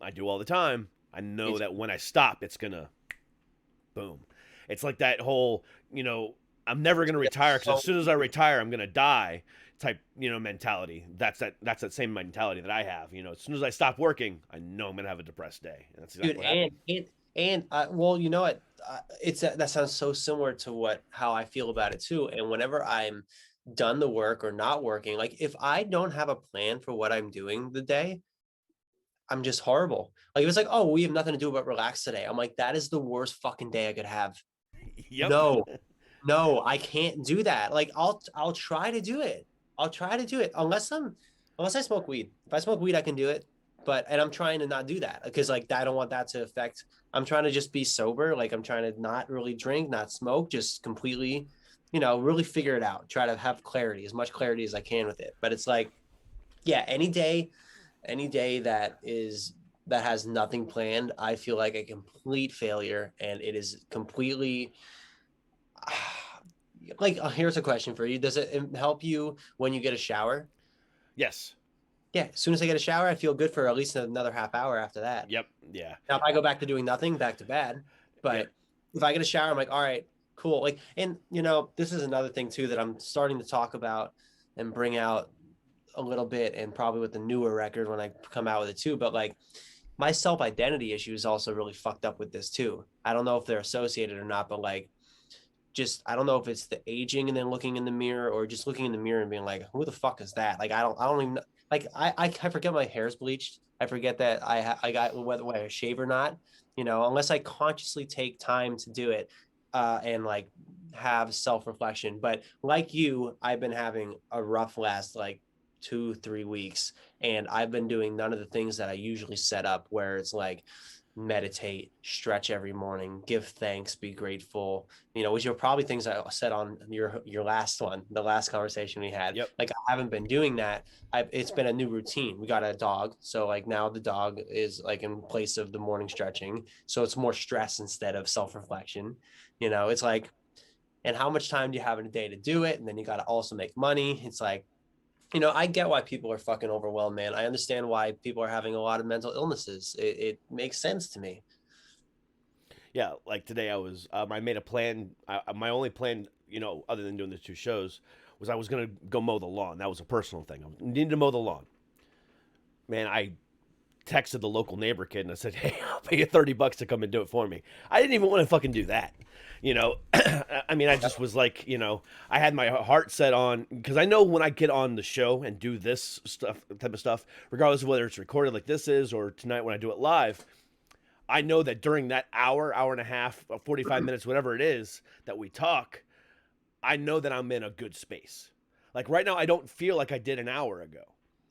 I do all the time, I know that when I stop, it's gonna boom. It's like that whole, I'm never gonna retire because So as soon as I retire, I'm gonna die type, mentality. That's that same mentality that I have. As soon as I stop working, I know I'm gonna have a depressed day, and that's dude, exactly what happened. well, you know what? It's that sounds so similar to how I feel about it too. And whenever I'm done the work or not working, like if I don't have a plan for what I'm doing the day, I'm just horrible. Like it was like, oh, we have nothing to do but relax today. I'm like, that is the worst fucking day I could have. Yep. No, no, I can't do that. Like I'll try to do it. I'll try to do it unless I smoke weed. If I smoke weed, I can do it. And I'm trying to not do that because like I don't want that to affect. I'm trying to just be sober. Like I'm trying to not really drink, not smoke, just completely, really figure it out. Try to have clarity, as much clarity as I can with it. But it's like, yeah, any day that has nothing planned, I feel like a complete failure, and it is completely like here's a question for you. Does it help you when you get a shower? Yes. Yeah, as soon as I get a shower, I feel good for at least another half hour after that. Yep. Yeah. Now, if I go back to doing nothing, back to bad. Yep. But if I get a shower, I'm like, all right, cool. Like, and this is another thing too that I'm starting to talk about and bring out a little bit, and probably with the newer record when I come out with it too. But like, my self-identity issue is also really fucked up with this too. I don't know if they're associated or not, but like just, I don't know if it's the aging and then looking in the mirror, or just looking in the mirror and being like, who the fuck is that? Like, I don't even like, I forget my hair's bleached. I forget that I got, whether I shave or not, unless I consciously take time to do it, and like have self-reflection. But like you, I've been having a rough last like 2-3 weeks, and I've been doing none of the things that I usually set up, where it's like meditate, stretch every morning, give thanks, be grateful, which are probably things I said on your last one, the last conversation we had. Yep. Like, I haven't been doing that. It's been a new routine. We got a dog, so like now the dog is like in place of the morning stretching, so it's more stress instead of self-reflection. It's like, and how much time do you have in a day to do it? And then you got to also make money. It's like, I get why people are fucking overwhelmed, man. I understand why people are having a lot of mental illnesses. It makes sense to me. Yeah, like today I made a plan. My only plan, other than doing the 2 shows, was I was gonna go mow the lawn. That was a personal thing. I needed to mow the lawn. Man, I texted the local neighbor kid and I said, "Hey, I'll pay you $30 to come and do it for me." I didn't even want to fucking do that. I mean, I just was like, I had my heart set on, because I know when I get on the show and do this type of stuff, regardless of whether it's recorded like this is or tonight when I do it live, I know that during that hour and a half, 45 minutes, whatever it is that we talk, I know that I'm in a good space. Like right now, I don't feel like I did an hour ago.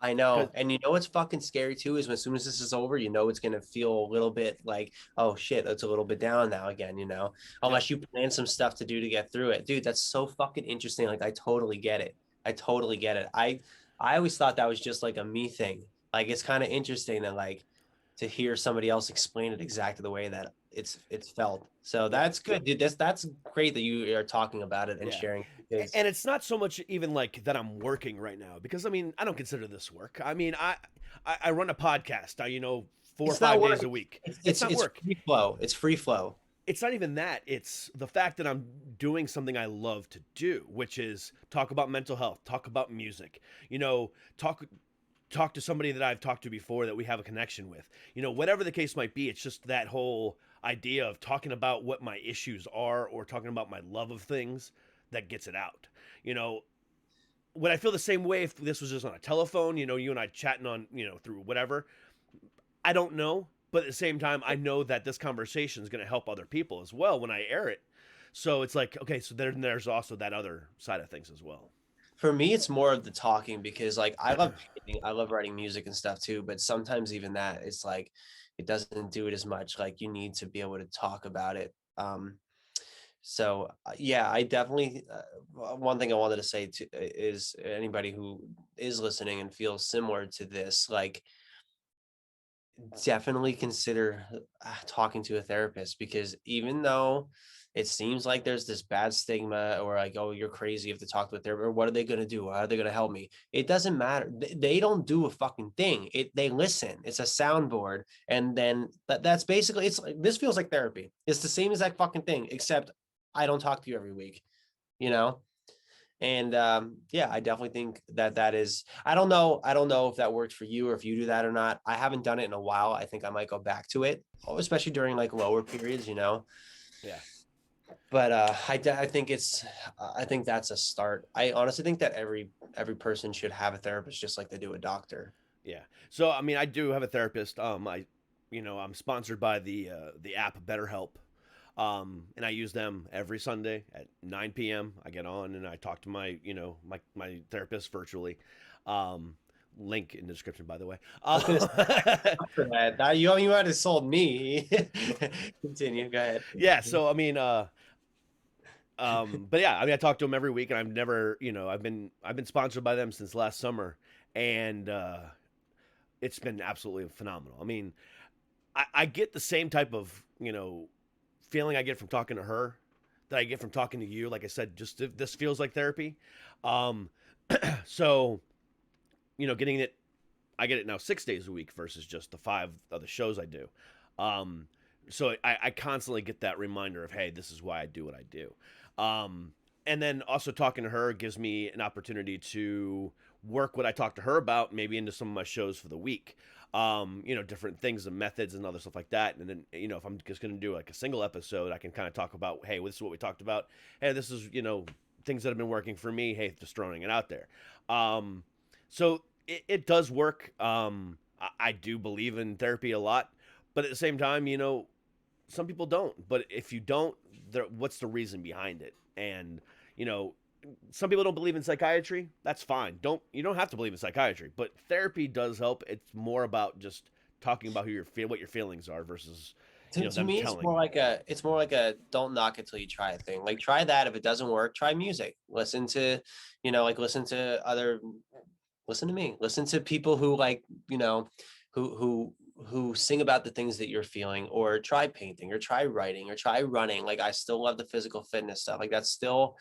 I 'Cause, know. And what's fucking scary too is, when, as soon as this is over, it's going to feel a little bit like, oh shit, that's a little bit down now again, yep, unless you plan some stuff to do to get through it. Dude, that's so fucking interesting. Like, I totally get it. I totally get it. I always thought that was just like a me thing. Like, it's kind of interesting that, like, to hear somebody else explain it exactly the way that it's felt. So yeah, that's good, dude. That's great that you are talking about it and yeah. sharing, because And it's not so much even like that I'm working right now, because I mean, I don't consider this work. I mean, I run a podcast, 4 or it's not 5 days work. a week. It's It's it's not it's work. free flow. It's free flow. It's not even that. It's the fact that I'm doing something I love to do, which is talk about mental health, talk about music, talk to somebody that I've talked to before that we have a connection with. Whatever the case might be, it's just that whole idea of talking about what my issues are, or talking about my love of things, that gets it out. You know, would I feel the same way if this was just on a telephone, you and I chatting on, through whatever? I don't know. But at the same time, I know that this conversation is going to help other people as well when I air it. So it's like, okay, so there's also that other side of things as well. For me, it's more of the talking, because like, I love painting, I love writing music and stuff too, but sometimes even that, it's like, it doesn't do it as much. Like, you need to be able to talk about it. So yeah, I definitely, one thing I wanted to say to is, anybody who is listening and feels similar to this, like, definitely consider talking to a therapist, because even though it seems like there's this bad stigma, or like, oh, you're crazy if to talk to a therapist, or what are they going to do? How are they going to help me? It doesn't matter. They don't do a fucking thing. They listen. It's a soundboard. And then that's basically, it's like, this feels like therapy. It's the same exact fucking thing, except I don't talk to you every week, you know? And yeah, I definitely think that is, I don't know if that worked for you, or if you do that or not. I haven't done it in a while. I think I might go back to it, especially during like lower periods. Yeah. But I think I think that's a start. I honestly think that every person should have a therapist, just like they do a doctor. Yeah. So I mean, I do have a therapist. I'm sponsored by the app BetterHelp. And I use them every Sunday at 9 p.m. I get on and I talk to my therapist virtually. Link in the description, by the way. I was gonna say, for that you might have sold me. Continue. Go ahead. Yeah. So I mean, but yeah, I mean, I talk to them every week, and I've never, I've been sponsored by them since last summer, and it's been absolutely phenomenal. I mean, I get the same type of, feeling I get from talking to her that I get from talking to you. Like I said, just this feels like therapy. Um, so, getting it, I get it now 6 days a week versus just the 5 other shows I do. Um, so I constantly get that reminder of, hey, this is why I do what I do. And then also talking to her gives me an opportunity to work what I talked to her about maybe into some of my shows for the week. different things and methods and other stuff like that. And then, if I'm just going to do like a single episode, I can kind of talk about, hey, this is what we talked about. Hey, this is, things that have been working for me. Hey, just throwing it out there. So it does work. I do believe in therapy a lot, but at the same time, some people don't. But if you don't, what's the reason behind it? And, some people don't believe in psychiatry. That's fine. You don't have to believe in psychiatry, but therapy does help. It's more about just talking about what your feelings are versus To them me, telling. it's more like a don't knock it till you try it thing. Like try that. If it doesn't work, try music. Listen to, listen to me. Listen to people who who sing about the things that you're feeling, or try painting, or try writing, or try running. Like I still love the physical fitness stuff. Like that's still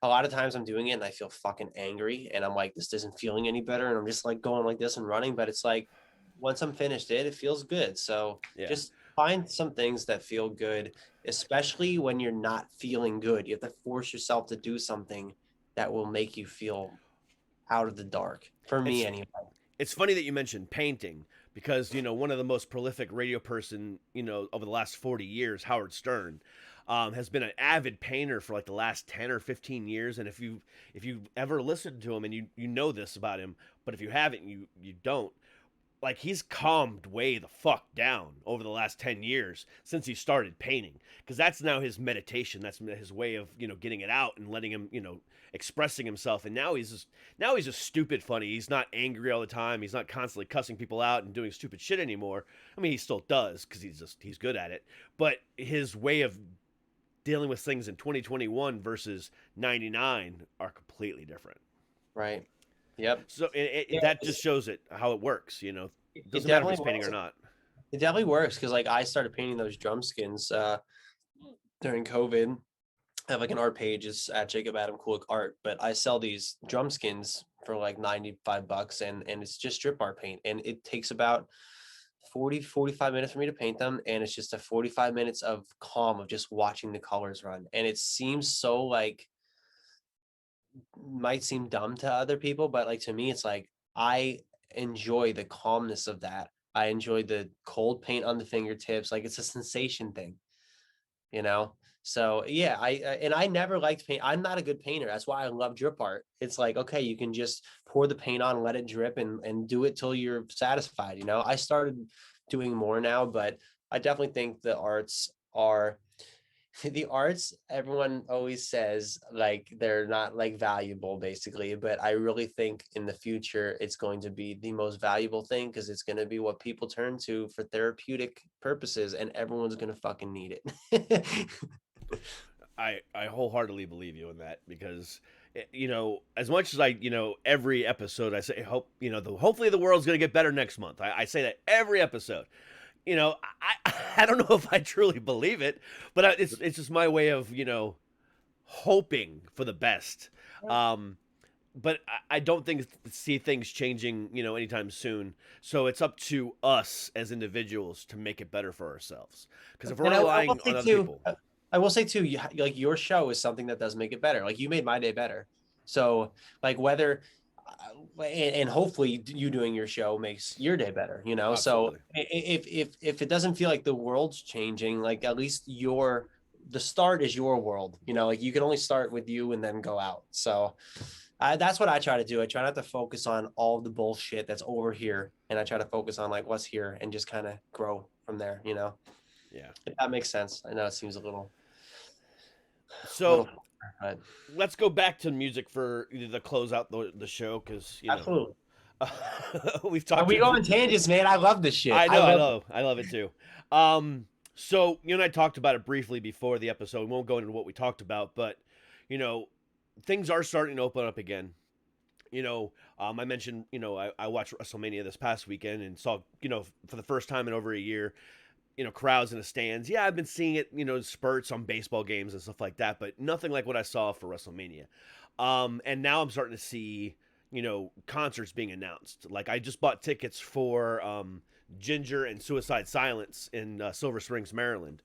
a lot of times I'm doing it and I feel fucking angry and I'm like, this isn't feeling any better. And I'm just like going like this and running. But it's like, once I'm finished it feels good. So Yeah. just find some things that feel good, especially when you're not feeling good. You have to force yourself to do something that will make you feel out of the dark. For me, anyway. It's funny that you mentioned painting because, one of the most prolific radio person, over the last 40 years, Howard Stern, has been an avid painter for like the last 10 or 15 years. And if you ever listened to him, and you know this about him, but if you haven't, you don't, like, he's calmed way the fuck down over the last 10 years since he started painting, because that's now his meditation. That's his way of, getting it out and letting him, expressing himself. And now he's just stupid funny. He's not angry all the time. He's not constantly cussing people out and doing stupid shit anymore. I mean, he still does because he's good at it. But his way of dealing with things in 2021 versus 99 are completely different. Right. Yep. So that just shows how it works, It doesn't matter if it's painting or not. It definitely works because like I started painting those drum skins during COVID. I have like an art page, is at Jacob Kulick Art, but I sell these drum skins for like $95 and it's just strip art paint, and it takes about 45 minutes for me to paint them, and it's just a 45 minutes of calm of just watching the colors run. And it seems so like, might seem dumb to other people, but like to me it's like I enjoy the calmness of that. I enjoy the cold paint on the fingertips. Like it's a sensation thing, so yeah, I never liked paint. I'm not a good painter. That's why I love drip art. It's like, okay, you can just pour the paint on, let it drip, and do it till you're satisfied. I started doing more now, but I definitely think the arts, everyone always says like they're not like valuable basically, but I really think in the future it's going to be the most valuable thing, because it's going to be what people turn to for therapeutic purposes, and everyone's going to fucking need it. I wholeheartedly believe you in that, because as much as I every episode I say hopefully the world's gonna get better next month. I say that every episode. I don't know if I truly believe it, but it's just my way of hoping for the best. But I don't see things changing anytime soon. So it's up to us as individuals to make it better for ourselves. Because if we're relying on other people. I will say too, like your show is something that does make it better. Like you made my day better. So like whether, and hopefully you doing your show makes your day better, Absolutely. So if it doesn't feel like the world's changing, like at least the start is your world, like you can only start with you and then go out. So that's what I try to do. I try not to focus on all the bullshit that's over here, and I try to focus on like what's here and just kind of grow from there, Yeah. If that makes sense. I know it seems a little. So let's go back to music for the close out the show, because absolutely. We've talked. We go on tangents, man. I love this shit. I love it too. So you and I talked about it briefly before the episode. We won't go into what we talked about, but things are starting to open up again. I mentioned I watched WrestleMania this past weekend and saw for the first time in over a year, crowds in the stands. Yeah, I've been seeing it, spurts on baseball games and stuff like that, but nothing like what I saw for WrestleMania. And now I'm starting to see, concerts being announced. Like I just bought tickets for Ginger and Suicide Silence in Silver Springs, Maryland.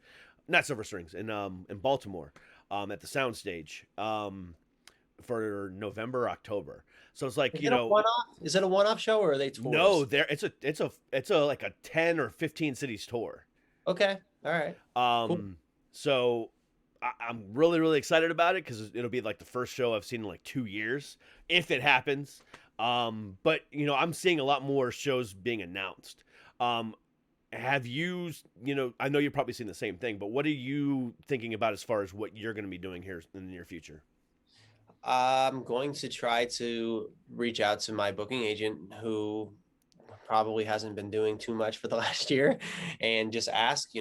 Not Silver Springs, in Baltimore, at the Soundstage. for November, October. So it's like, Is you it a know, one-off? Is it a one-off show or are they no, tours? there it's a like a 10 or 15 cities tour. Okay. All right. Cool. So I'm really, really excited about it because it'll be like the first show I've seen in like 2 years, if it happens. But you know, I'm seeing a lot more shows being announced. Um, have you, you know, I know you've probably seen the same thing, but what are you thinking about as far as what you're going to be doing here in the near future? I'm going to try to reach out to my booking agent who probably hasn't been doing too much for the last year and just ask,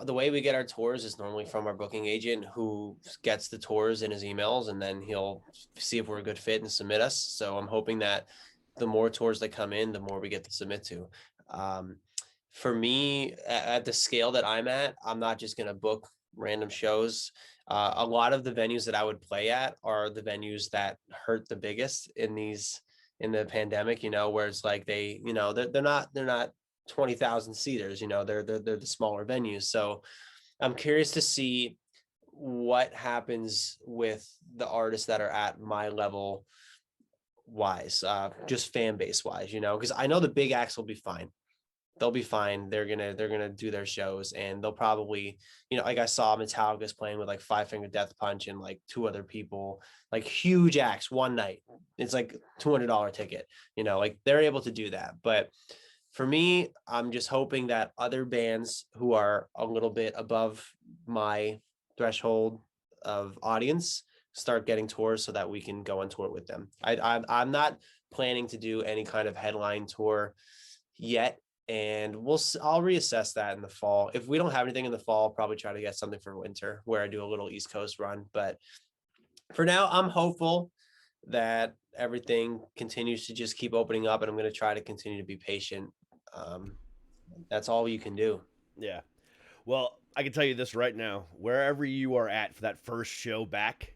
the way we get our tours is normally from our booking agent who gets the tours in his emails and then he'll see if we're a good fit and submit us. So I'm hoping that the more tours that come in, the more we get to submit to. Um, for me, at the scale that I'm at, I'm not just going to book random shows. A lot of the venues that I would play at are the venues that hurt the biggest in the pandemic, where it's like they're not 20,000 seaters, they're the smaller venues. So I'm curious to see what happens with the artists that are at my level wise, just fan base wise, because I know the big acts will be fine. They'll be fine. They're gonna do their shows and they'll probably, like I saw Metallica's playing with like Five Finger Death Punch and like two other people, like huge acts one night. It's like $200 ticket, like they're able to do that. But for me, I'm just hoping that other bands who are a little bit above my threshold of audience start getting tours so that we can go on tour with them. I'm not planning to do any kind of headline tour yet, and I'll reassess that in the fall. If we don't have anything in the fall, I'll probably try to get something for winter where I do a little East Coast run. But for now, I'm hopeful that everything continues to just keep opening up, and I'm going to try to continue to be patient. Um, that's all you can do. Yeah. Well, I can tell you this right now: wherever you are at for that first show back,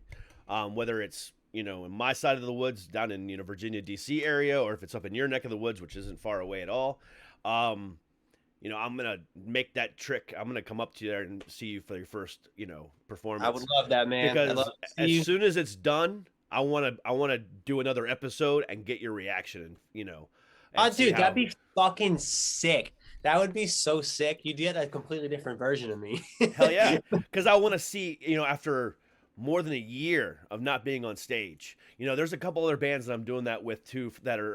whether it's, you know, in my side of the woods down in, you know, Virginia D.C. area, or if it's up in your neck of the woods, which isn't far away at all, you know, I'm gonna make that trick. I'm gonna come up to you there and see you for your first, you know, performance. I would love that, man. I'd love Because to see as you. soon as it's done, I wanna do another episode and get your reaction, you know, Oh, and see dude, that'd how. be fucking sick. That would be so sick. You get a completely different version of me. Hell yeah, because I want to see, you know, after more than a year of not being on stage. You know, there's a couple other bands that I'm doing that with too that are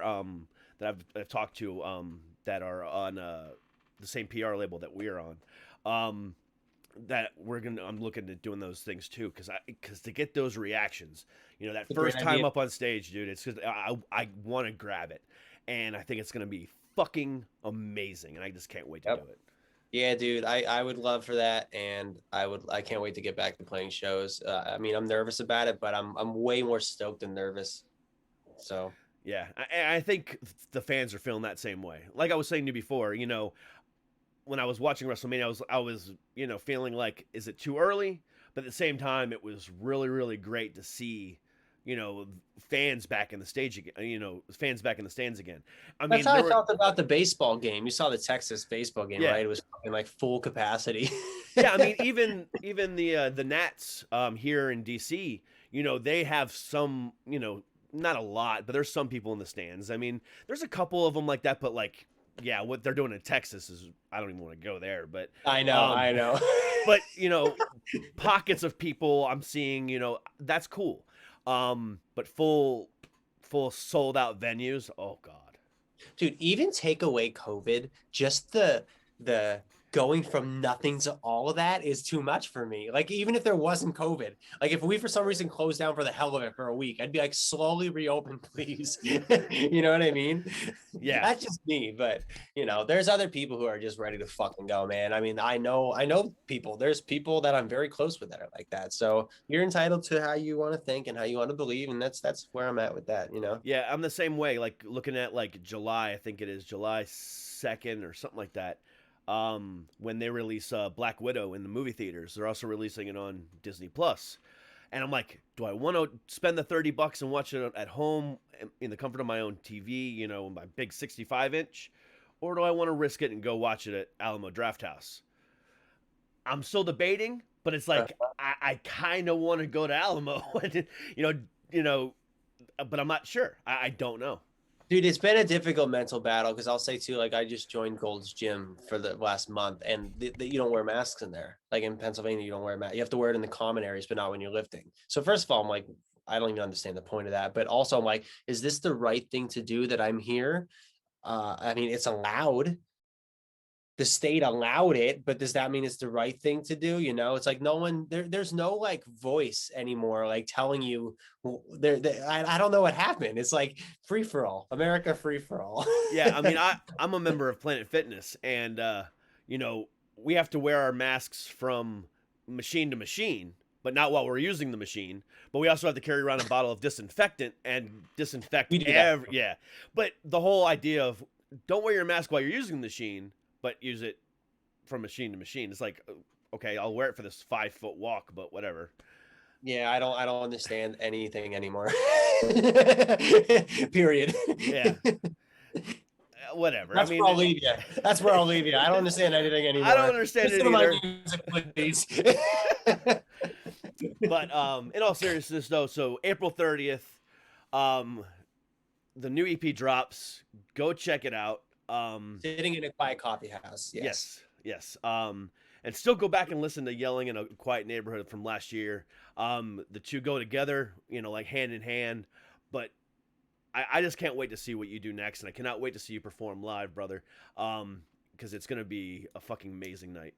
that I've talked to that are on the same PR label that we're on. That I'm looking at doing those things too, because to get those reactions, you know, that A great first time idea. up on stage, dude, it's just I want to grab it, and I think it's gonna be fucking amazing, and I just can't wait to do Yep. it. Yeah, dude, I would love for that, and I can't wait to get back to playing shows. I mean, I'm nervous about it, but I'm way more stoked than nervous. So Yeah, I think the fans are feeling that same way. Like I was saying to you before, you know, when I was watching WrestleMania, I was you know feeling like, is it too early? But at the same time, it was really really great to see, you know, fans back in the stage again. You know, fans back in the stands again. I that's mean, how I there were felt about the baseball game. You saw the Texas baseball game, yeah right? It was fucking like full capacity. yeah. I mean, even the Nats here in DC, you know, they have some, you know, not a lot, but there's some people in the stands. I mean, there's a couple of them like that, but like, yeah, what they're doing in Texas is, I don't even want to go there, but I know, um, I know. but you know, pockets of people I'm seeing, you know, that's cool. But full sold out venues, oh god. Dude, even take away COVID, just the going from nothing to all of that is too much for me. Like even if there wasn't COVID, like if we for some reason closed down for the hell of it for a week, I'd be like, slowly reopen, please. You know what I mean? Yeah. That's just me, but there's other people who are just ready to fucking go, man. I mean, I know people. There's people that I'm very close with that are like that. So you're entitled to how you want to think and how you want to believe, and that's where I'm at with that. Yeah, I'm the same way. Like looking at like July, I think it is July 2nd or something like that. When they release Black Widow in the movie theaters, they're also releasing it on Disney Plus. And I'm like, do I want to spend the $30 and watch it at home in the comfort of my own TV, you know, my big 65-inch, or do I want to risk it and go watch it at Alamo Drafthouse? I'm still debating, but it's like I kind of want to go to Alamo, you know, but I'm not sure. I don't know. Dude, it's been a difficult mental battle because I'll say too, like I just joined Gold's Gym for the last month, and you don't wear masks in there. Like in Pennsylvania, you don't wear a mask. You have to wear it in the common areas, but not when you're lifting. So first of all, I'm like, I don't even understand the point of that. But also, I'm like, is this the right thing to do that I'm here? I mean, it's allowed. The state allowed it, but does that mean it's the right thing to do? You know, it's like no one there's no like voice anymore, like telling you I don't know what happened. It's like free for all, America free for all. Yeah, I mean, I'm a member of Planet Fitness, and you know, we have to wear our masks from machine to machine, but not while we're using the machine. But we also have to carry around a bottle of disinfectant and disinfect We do that. yeah. But the whole idea of don't wear your mask while you're using the machine, but use it from machine to machine. It's like, okay, I'll wear it for this 5-foot walk, but whatever. Yeah, I don't understand anything anymore. Period. Yeah. Whatever. That's where I'll leave you. That's where I'll leave you. I don't understand anything anymore. I don't understand it either. Music, please. But in all seriousness, though, so April 30th, the new EP drops. Go check it out. Sitting in a Quiet Coffeehouse. Yes. And still go back and listen to Yelling in a Quiet Neighborhood from last year. The two go together, you know, like hand in hand. But I just can't wait to see what you do next, and I cannot wait to see you perform live, brother. Because it's gonna be a fucking amazing night.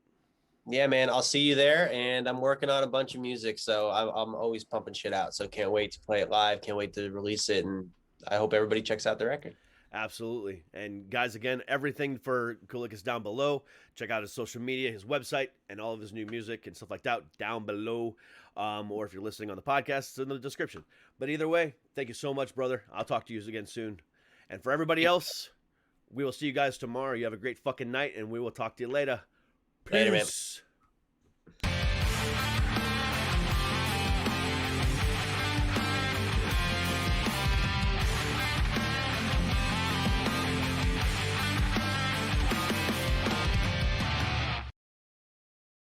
Yeah, man, I'll see you there, and I'm working on a bunch of music, so I'm always pumping shit out. So can't wait to play it live. Can't wait to release it, and I hope everybody checks out the record. Absolutely. And guys, again, everything for Kulick is down below. Check out his social media, his website, and all of his new music and stuff like that down below. Or if you're listening on the podcast, it's in the description. But either way, thank you so much, brother. I'll talk to you again soon. And for everybody else, we will see you guys tomorrow. You have a great fucking night, and we will talk to you later. Peace. Later, man.